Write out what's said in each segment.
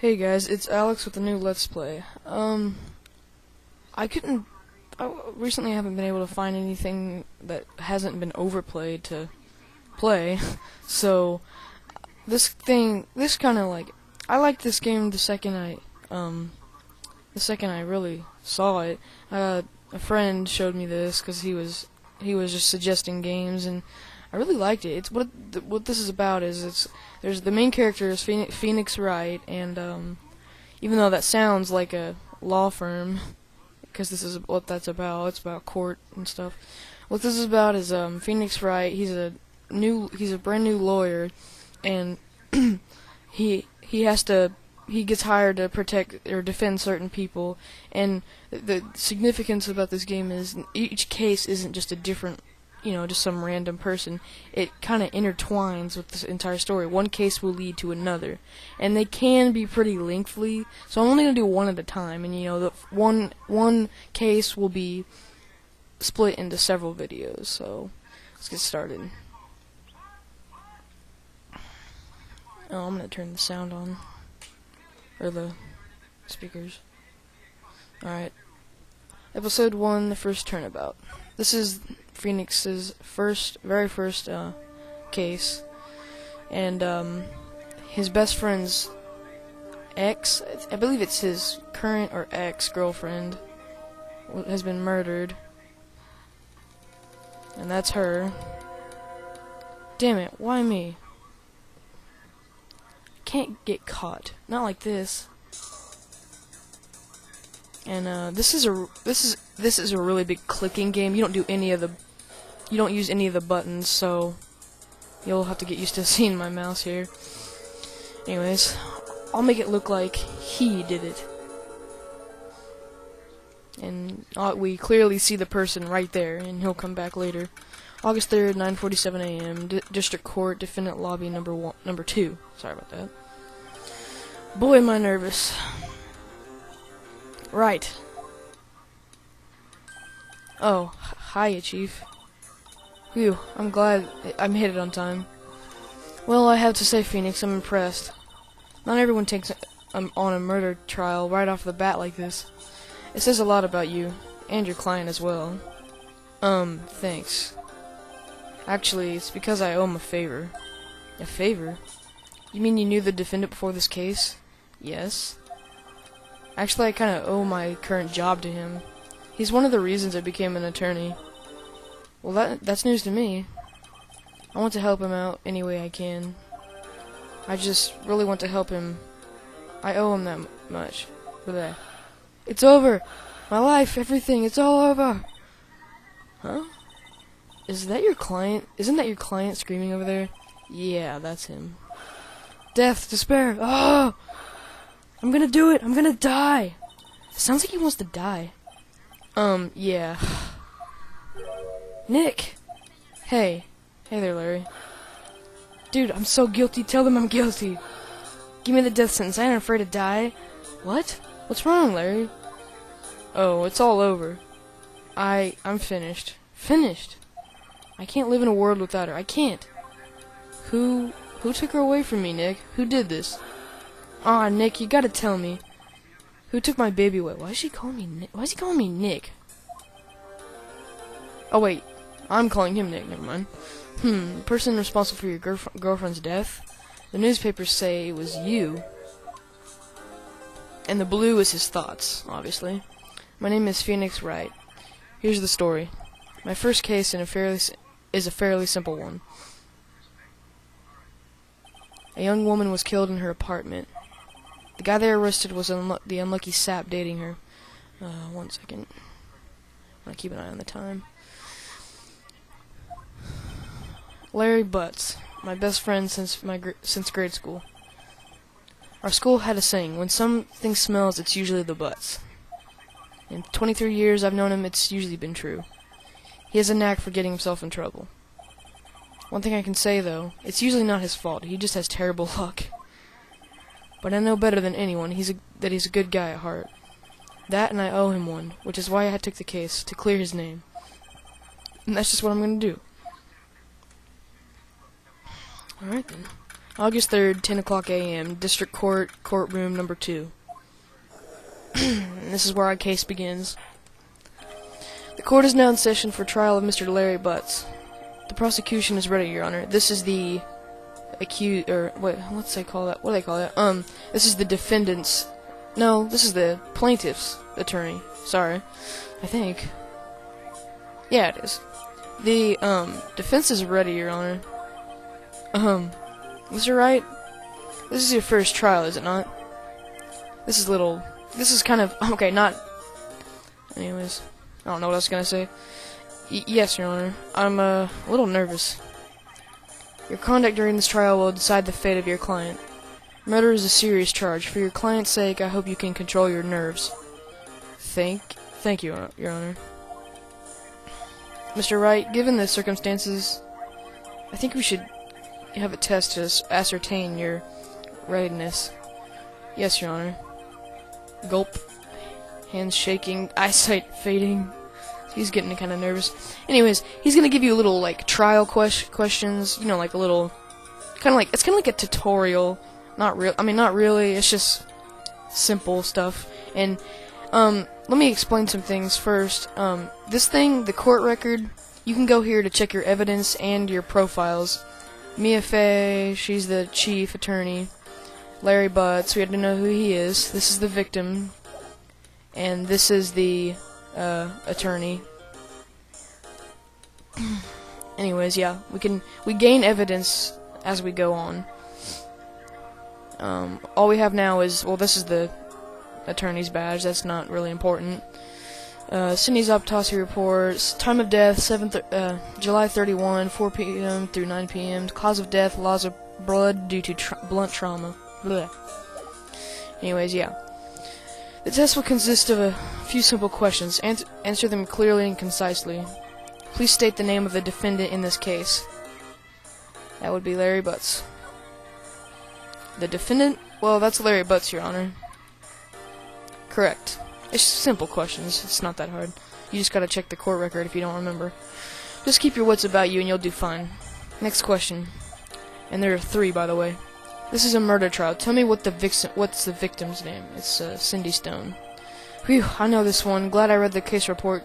Hey guys, it's Alex with a new Let's Play. I recently haven't been able to find anything that hasn't been overplayed to play, so this kind of like, I liked this game the second I really saw it. A friend showed me this because he was just suggesting games, and I really liked it. It's what this is about is there's the main character is Phoenix Wright, and even though that sounds like a law firm, because this is what that's about. It's about court and stuff. What this is about is Phoenix Wright. He's a brand new lawyer, and he gets hired to protect or defend certain people. And the significance about this game is each case isn't just a different, just some random person. It kind of intertwines with this entire story. One case will lead to another, and they can be pretty lengthy. So I'm only gonna do one at a time, and the one case will be split into several videos. So let's get started. Oh, I'm gonna turn the sound on, or the speakers. Alright. Episode 1, the first turnabout. This is Phoenix's very first case, and his best friend's ex, I believe it's his current or ex-girlfriend, has been murdered, and that's her. Damn it, why me? Can't get caught. Not like this. And this is a really big clicking game. You don't use any of the buttons, so you'll have to get used to seeing my mouse here. Anyways, I'll make it look like he did it. And we clearly see the person right there, and he'll come back later. August 3rd, 9:47 a.m. District Court, Defendant Lobby number 2. Sorry about that. Boy, am I nervous. Right. Oh, hiya, Chief. Phew, I'm glad I made it on time. Well, I have to say, Phoenix, I'm impressed. Not everyone takes on a murder trial right off the bat like this. It says a lot about you, and your client as well. Thanks. Actually, it's because I owe him a favor. A favor? You mean you knew the defendant before this case? Yes. Actually, I kinda owe my current job to him. He's one of the reasons I became an attorney. Well, that's news to me. I want to help him out any way I can. I just really want to help him. I owe him that much. For that. It's over! My life, everything, it's all over! Huh? Isn't that your client screaming over there? Yeah, that's him. Death, despair, oh! I'm gonna do it! I'm gonna die! It sounds like he wants to die. Yeah. Nick! Hey. Hey there, Larry. Dude, I'm so guilty. Tell them I'm guilty. Give me the death sentence. I ain't afraid to die. What? What's wrong, Larry? Oh, it's all over. I'm finished. Finished? I can't live in a world without her. I can't. Who took her away from me, Nick? Who did this? Aw, Nick, you gotta tell me. Who took my baby away? Why is he calling me Nick? Oh, wait. I'm calling him Nick. Never mind. The person responsible for your girlfriend's death? The newspapers say it was you. And the blue is his thoughts, obviously. My name is Phoenix Wright. Here's the story. My first case is a fairly simple one. A young woman was killed in her apartment. The guy they arrested was the unlucky sap dating her. 1 second. I'm gonna keep an eye on the time. Larry Butts, my best friend since grade school. Our school had a saying: when something smells, it's usually the butts. In 23 years I've known him, it's usually been true. He has a knack for getting himself in trouble. One thing I can say, though, it's usually not his fault. He just has terrible luck. But I know better than anyone that he's a good guy at heart. That, and I owe him one, which is why I took the case, to clear his name. And that's just what I'm gonna do. Alright then. August 3rd, 10 o'clock a.m., District Court, Courtroom Number 2. This is where our case begins. The court is now in session for trial of Mr. Larry Butts. The prosecution is ready, Your Honor. This is the accused, or what's they call that? What do they call that? This is the defendant's. No, this is the plaintiff's attorney. Sorry, I think. Yeah, it is. The defense is ready, Your Honor. Mr. Wright, this is your first trial, is it not? This is kind of okay. Not. Anyways, I don't know what I was gonna say. Yes, Your Honor. I'm a little nervous. Your conduct during this trial will decide the fate of your client. Murder is a serious charge. For your client's sake, I hope you can control your nerves. Thank you, Your Honor. Mr. Wright, given the circumstances, I think we should have a test to ascertain your readiness. Yes, Your Honor. Gulp. Hands shaking, eyesight fading. He's getting kind of nervous. Anyways, he's gonna give you a little like trial questions. You know, like a little, kind of like a tutorial. Not real. I mean, not really. It's just simple stuff. And let me explain some things first. This thing, the court record. You can go here to check your evidence and your profiles. Mia Fey, she's the chief attorney. Larry Butts, we had to know who he is. This is the victim, and this is the attorney. Anyways, yeah, we gain evidence as we go on. All we have now is, well, this is the attorney's badge. That's not really important. Cindy's autopsy reports. Time of death: July 31, 4 p.m. through 9 p.m. Cause of death: loss of blood due to blunt trauma. Blech. Anyways, yeah. The test will consist of a few simple questions. Answer them clearly and concisely. Please state the name of the defendant in this case. That would be Larry Butts. The defendant? Well, that's Larry Butts, Your Honor. Correct. It's simple questions. It's not that hard. You just gotta check the court record if you don't remember. Just keep your wits about you and you'll do fine. Next question. And there are 3, by the way. This is a murder trial. Tell me what's the victim's name. It's Cindy Stone. Whew, I know this one. Glad I read the case report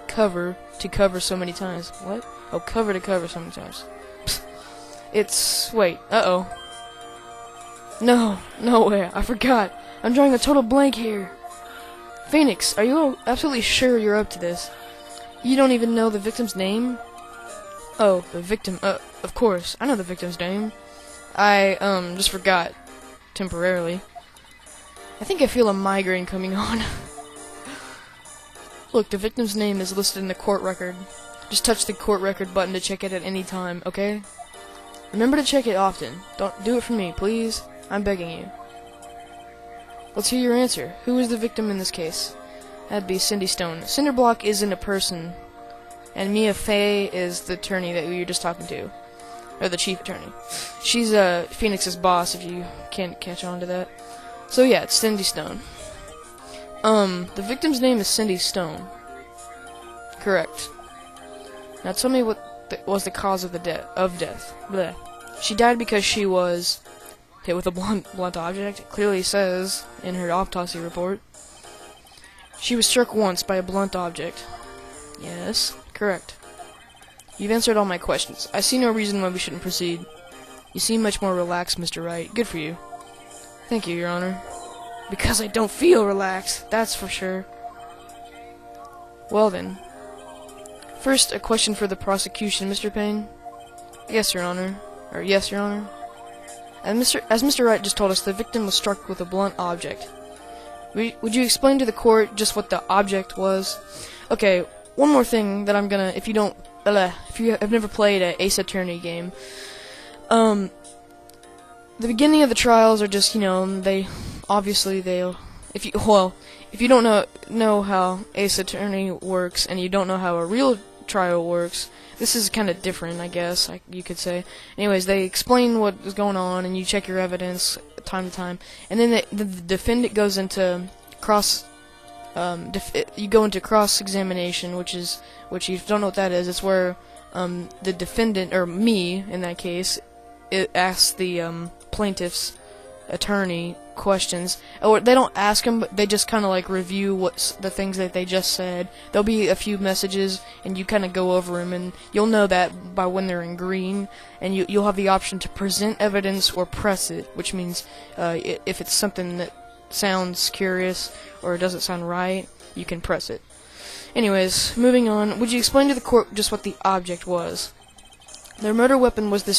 cover to cover so many times. What? Oh, cover to cover so many times. Wait. Uh-oh. No way. I forgot. I'm drawing a total blank here. Phoenix, are you absolutely sure you're up to this? You don't even know the victim's name? Oh, the victim. Of course. I know the victim's name. I, just forgot. Temporarily. I think I feel a migraine coming on. Look, the victim's name is listed in the court record. Just touch the court record button to check it at any time, okay? Remember to check it often. Don't do it for me, please. I'm begging you. Let's hear your answer. Who is the victim in this case? That'd be Cindy Stone. Cinderblock isn't a person. And Mia Fey is the attorney that you were just talking to. Or the chief attorney. She's Phoenix's boss, if you can't catch on to that. So yeah, it's Cindy Stone. The victim's name is Cindy Stone. Correct. Now tell me what was the cause of death. Blech. She died because she was hit with a blunt object. It clearly says in her autopsy report. She was struck once by a blunt object. Yes, correct. You've answered all my questions. I see no reason why we shouldn't proceed. You seem much more relaxed, Mr. Wright. Good for you. Thank you, Your Honor. Because I don't feel relaxed, that's for sure. Well then. First, a question for the prosecution, Mr. Payne. Yes, Your Honor. Or yes, Your Honor. As Mr. Wright just told us, the victim was struck with a blunt object. Would you explain to the court just what the object was? Okay, one more thing that I'm gonna, if you have never played an Ace Attorney game, the beginning of the trials are just, if you don't know how Ace Attorney works and you don't know how a real trial works, this is kind of different, I guess, you could say. Anyways, they explain what is going on and you check your evidence time to time, and then the defendant goes into cross-examination, which if you don't know what that is, it's where the defendant, or me in that case, it asks the plaintiff's attorney questions, or they don't ask them, but they just kind of like review what's the things that they just said. There'll be a few messages, and you kind of go over them, and you'll know that by when they're in green, and you'll have the option to present evidence or press it, which means if it's something that sounds curious or doesn't sound right, you can press it. Anyways, moving on, would you explain to the court just what the object was? Their murder weapon was this